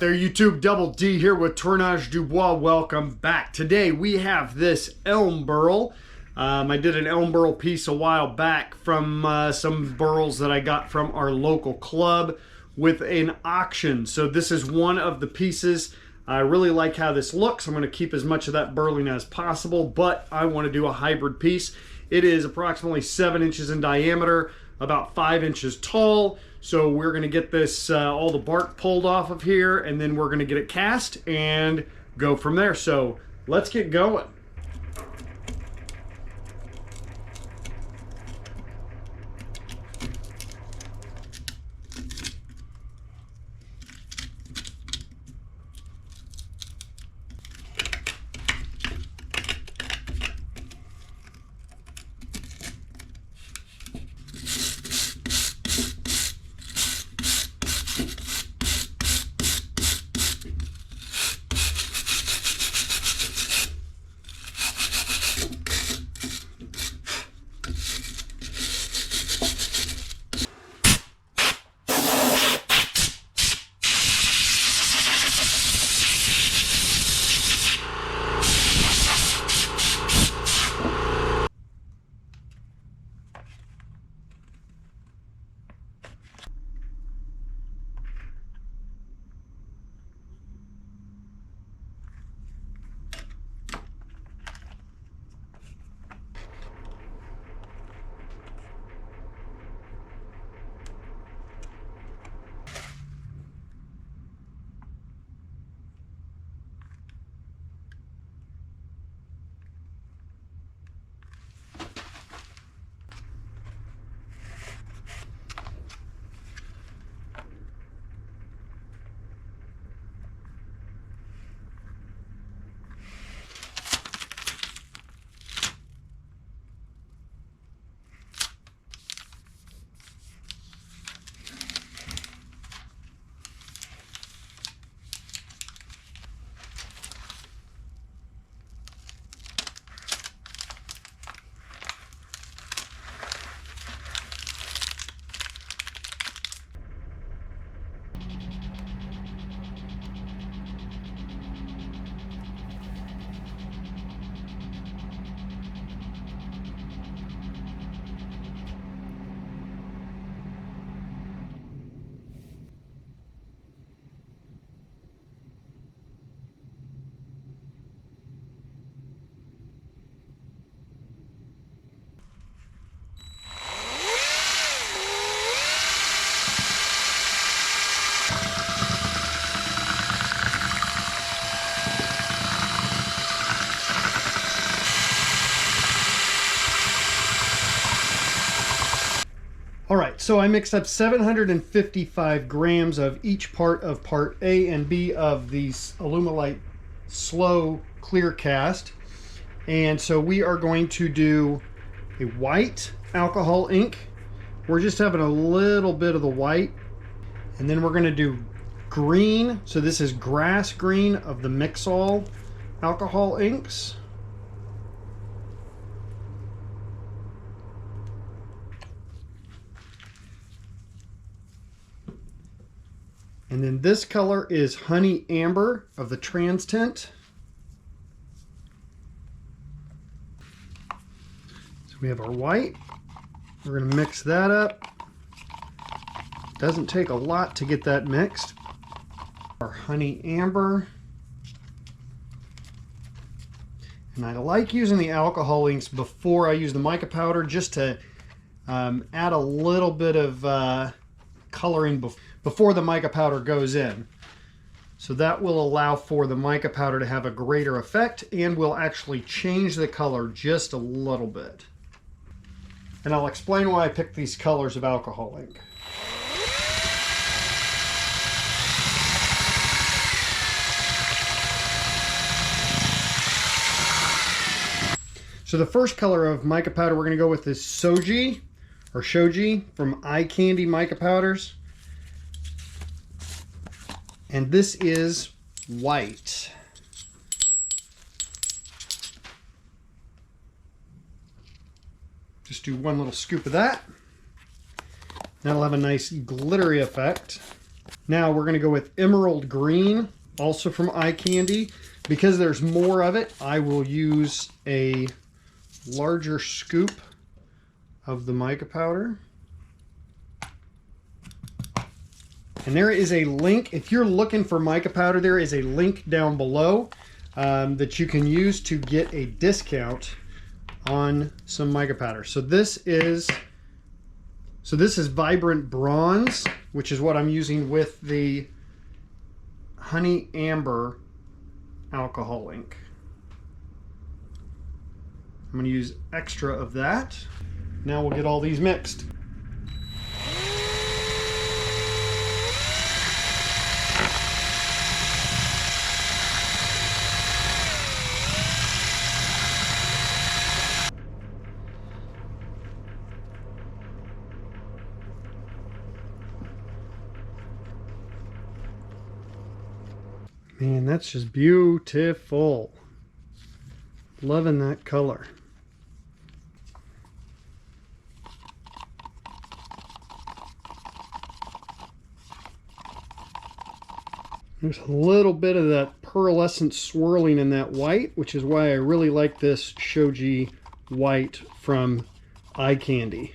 out there, YouTube? Double D here with Tournage Dubois. Welcome back. Today we have this elm burl. I did an elm burl piece a while back from some burls that I got from our local club with an auction. So this is one of the pieces. I really like how this looks. I'm going to keep as much of that burling as possible, but I want to do a hybrid piece. It is approximately 7 inches in diameter, about 5 inches tall. So we're going to get this, all the bark pulled off of here, and then we're going to get it cast and go from there. So let's get going. All right, so I mixed up 755 grams of each part of part A and B of the Alumilite slow clear cast. And so we are going to do a white alcohol ink. We're just having a little bit of the white. And then we're gonna do green. So this is grass green of the Mix-All alcohol inks. And then this color is Honey Amber of the Trans Tint. So we have our white. We're going to mix that up. Doesn't take a lot to get that mixed. Our Honey Amber. And I like using the alcohol inks before I use the mica powder, just to add a little bit of coloring before the mica powder goes in. So that will allow for the mica powder to have a greater effect and will actually change the color just a little bit. And I'll explain why I picked these colors of alcohol ink. So the first color of mica powder we're going to go with is Shoji from Eye Candy Mica Powders. And this is white. Just do one little scoop of that. That'll have a nice glittery effect. Now we're going to go with emerald green, also from Eye Candy. Because there's more of it, I will use a larger scoop of the mica powder. And there is a link, if you're looking for mica powder, there is a link down below that you can use to get a discount on some mica powder. So this is Vibrant Bronze, which is what I'm using with the Honey Amber alcohol ink. I'm going to use extra of that. Now we'll get all these mixed. Man, that's just beautiful. Loving that color. There's a little bit of that pearlescent swirling in that white, which is why I really like this shoji white from Eye Candy.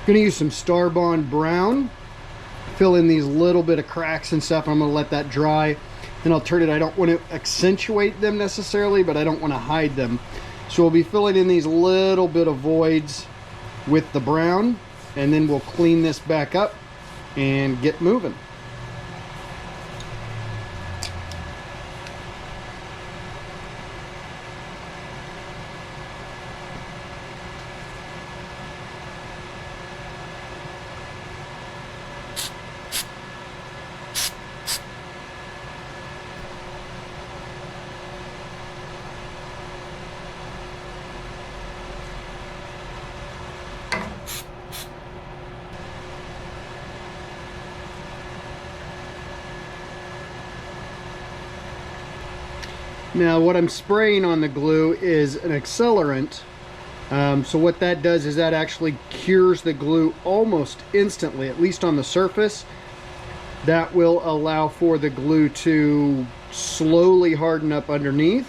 Gonna use some Starbond brown, fill in these little bit of cracks and stuff. I'm gonna let that dry, and I'll turn it. I don't want to accentuate them necessarily, but I don't want to hide them. So we'll be filling in these little bit of voids with the brown, and then we'll clean this back up and get moving. Now what I'm spraying on the glue is an accelerant. So what that does is that actually cures the glue almost instantly, at least on the surface. That will allow for the glue to slowly harden up underneath,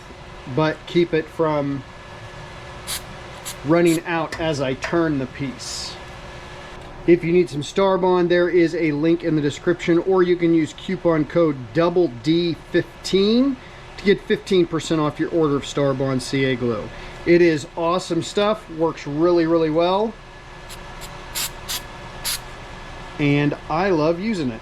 but keep it from running out as I turn the piece. If you need some Starbond, there is a link in the description, or you can use coupon code DD15 to get 15% off your order of Starbond CA glue. It is awesome stuff, works really, really well, and I love using it.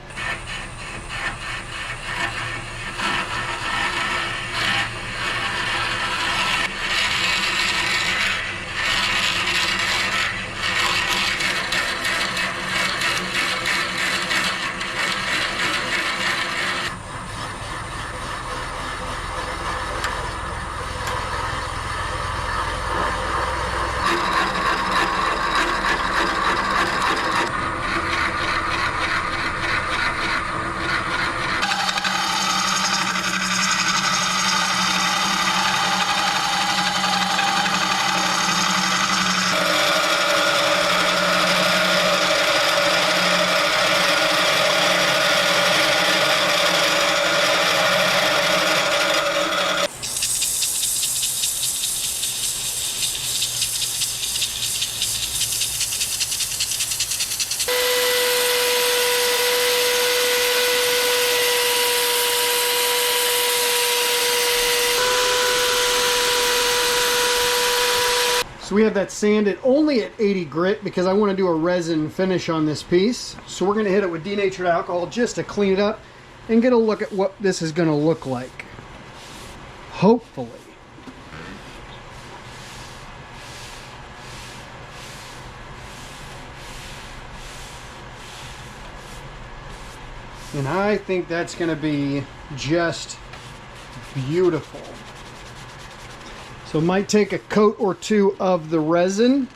So we have that sanded only at 80 grit because I want to do a resin finish on this piece. So we're going to hit it with denatured alcohol just to clean it up and get a look at what this is going to look like. Hopefully. And I think that's going to be just beautiful. So it might take a coat or two of the resin,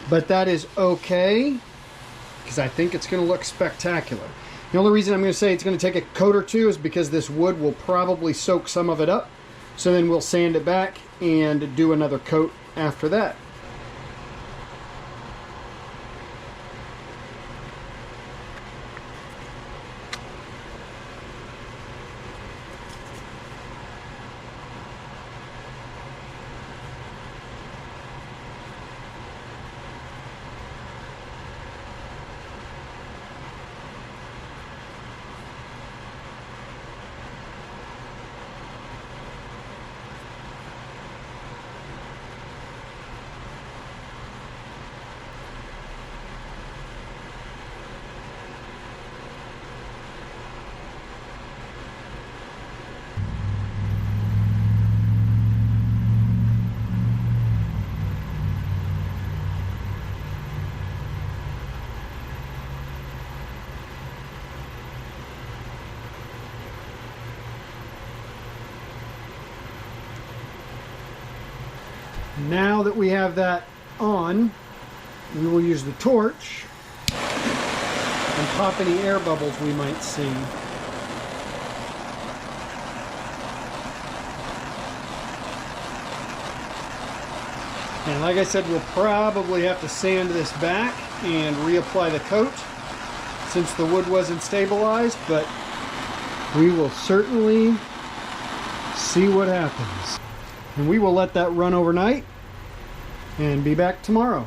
but that is okay because I think it's going to look spectacular. The only reason I'm going to say it's going to take a coat or two is because this wood will probably soak some of it up. So then we'll sand it back and do another coat after that. Now that we have that on, we will use the torch and pop any air bubbles we might see. And like I said, we'll probably have to sand this back and reapply the coat since the wood wasn't stabilized, but we will certainly see what happens. And we will let that run overnight and be back tomorrow.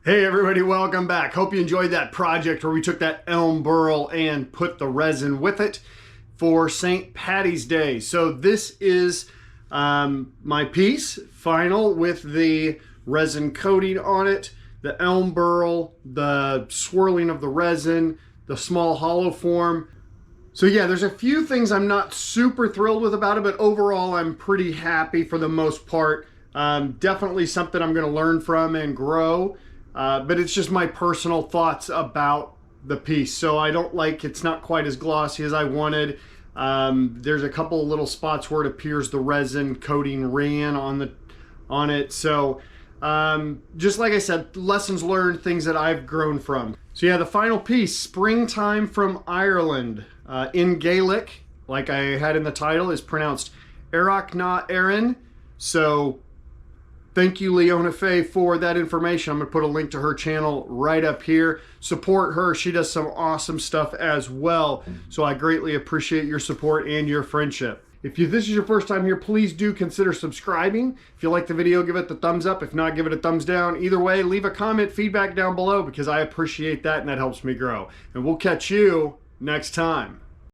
Hey everybody, welcome back. Hope you enjoyed that project where we took that elm burl and put the resin with it for St. Patty's Day. So this is my piece, final, with the resin coating on it, the elm burl, the swirling of the resin, the small hollow form. So yeah, there's a few things I'm not super thrilled with about it, but overall I'm pretty happy for the most part. Definitely something I'm going to learn from and grow. But it's just my personal thoughts about the piece. So I don't like, it's not quite as glossy as I wanted. There's a couple of little spots where it appears the resin coating ran on it. So just like I said, lessons learned, things that I've grown from. So yeah, the final piece, Springtime from Ireland, in Gaelic, like I had in the title, is pronounced Earrach na hÉireann. So thank you, Leona Faye, for that information. I'm going to put a link to her channel right up here. Support her. She does some awesome stuff as well. So I greatly appreciate your support and your friendship. If this is your first time here, please do consider subscribing. If you like the video, give it the thumbs up. If not, give it a thumbs down. Either way, leave a comment, feedback down below because I appreciate that and that helps me grow. And we'll catch you next time.